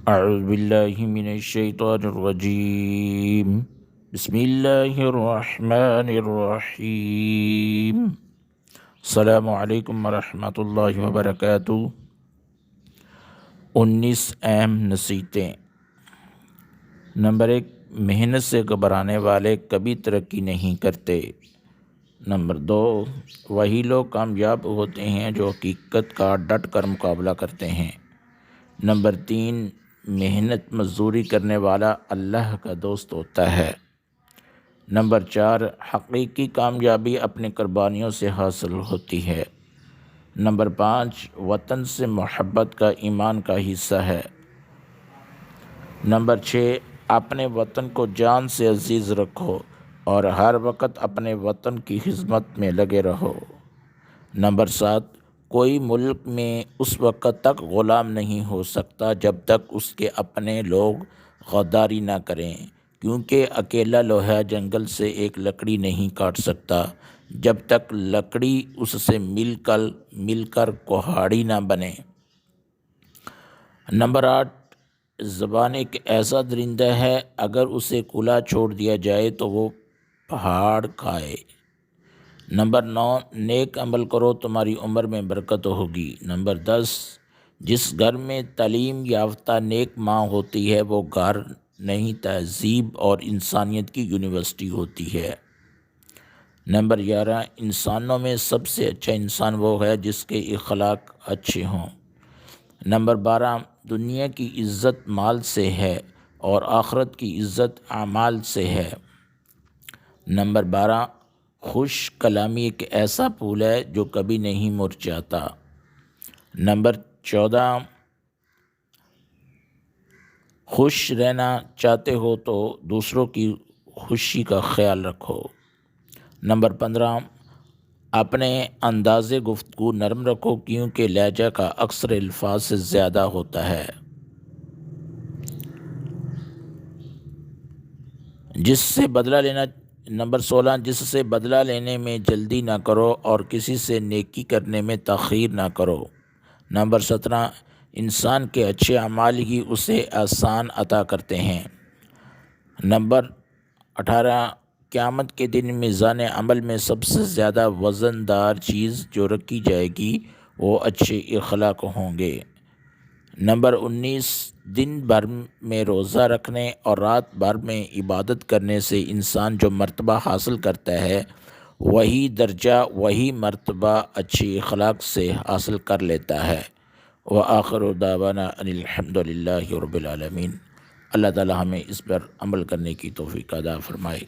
اعوذ باللہ من الشیطان الرجیم بسم اللہ الرحمن الرحیم السلام علیکم ورحمۃ اللہ وبرکاتہ۔ 19 اہم نصیحتیں۔ نمبر 1، محنت سے گھبرانے والے کبھی ترقی نہیں کرتے۔ نمبر 2، وہی لوگ کامیاب ہوتے ہیں جو حقیقت کا ڈٹ کر مقابلہ کرتے ہیں۔ نمبر 3، محنت مزدوری کرنے والا اللہ کا دوست ہوتا ہے۔ نمبر 4، حقیقی کامیابی اپنی قربانیوں سے حاصل ہوتی ہے۔ نمبر 5، وطن سے محبت کا ایمان کا حصہ ہے۔ نمبر 6، اپنے وطن کو جان سے عزیز رکھو اور ہر وقت اپنے وطن کی خدمت میں لگے رہو۔ نمبر 7، کوئی ملک میں اس وقت تک غلام نہیں ہو سکتا جب تک اس کے اپنے لوگ غداری نہ کریں، کیونکہ اکیلا لوہا جنگل سے ایک لکڑی نہیں کاٹ سکتا جب تک لکڑی اس سے مل کر کہاڑی نہ بنے۔ نمبر 8، زبان ایک ایسا درندہ ہے، اگر اسے کھلا چھوڑ دیا جائے تو وہ پہاڑ کھائے۔ نمبر 9، نیک عمل کرو تمہاری عمر میں برکت ہوگی۔ نمبر 10، جس گھر میں تعلیم یافتہ نیک ماں ہوتی ہے وہ گھر نہیں تہذیب اور انسانیت کی یونیورسٹی ہوتی ہے۔ نمبر 11، انسانوں میں سب سے اچھا انسان وہ ہے جس کے اخلاق اچھے ہوں۔ نمبر 12، دنیا کی عزت مال سے ہے اور آخرت کی عزت اعمال سے ہے۔ نمبر 12، خوش کلامی ایک ایسا پھول ہے جو کبھی نہیں مرجھاتا۔ نمبر 14، خوش رہنا چاہتے ہو تو دوسروں کی خوشی کا خیال رکھو۔ نمبر 15، اپنے انداز گفتگو نرم رکھو کیونکہ لہجہ کا اکثر الفاظ سے زیادہ ہوتا ہے۔ نمبر 16، جس سے بدلہ لینے میں جلدی نہ کرو اور کسی سے نیکی کرنے میں تاخیر نہ کرو۔ نمبر 17، انسان کے اچھے اعمال ہی اسے احسان عطا کرتے ہیں۔ نمبر 18، قیامت کے دن میزان عمل میں سب سے زیادہ وزن دار چیز جو رکھی جائے گی وہ اچھے اخلاق ہوں گے۔ نمبر 19، دن بھر میں روزہ رکھنے اور رات بھر میں عبادت کرنے سے انسان جو مرتبہ حاصل کرتا ہے وہی درجہ وہی مرتبہ اچھی اخلاق سے حاصل کر لیتا ہے۔ وآخر دعوانا ان الحمد للہ رب العالمین۔ اللہ تعالی ہمیں اس پر عمل کرنے کی توفیق عطا فرمائے۔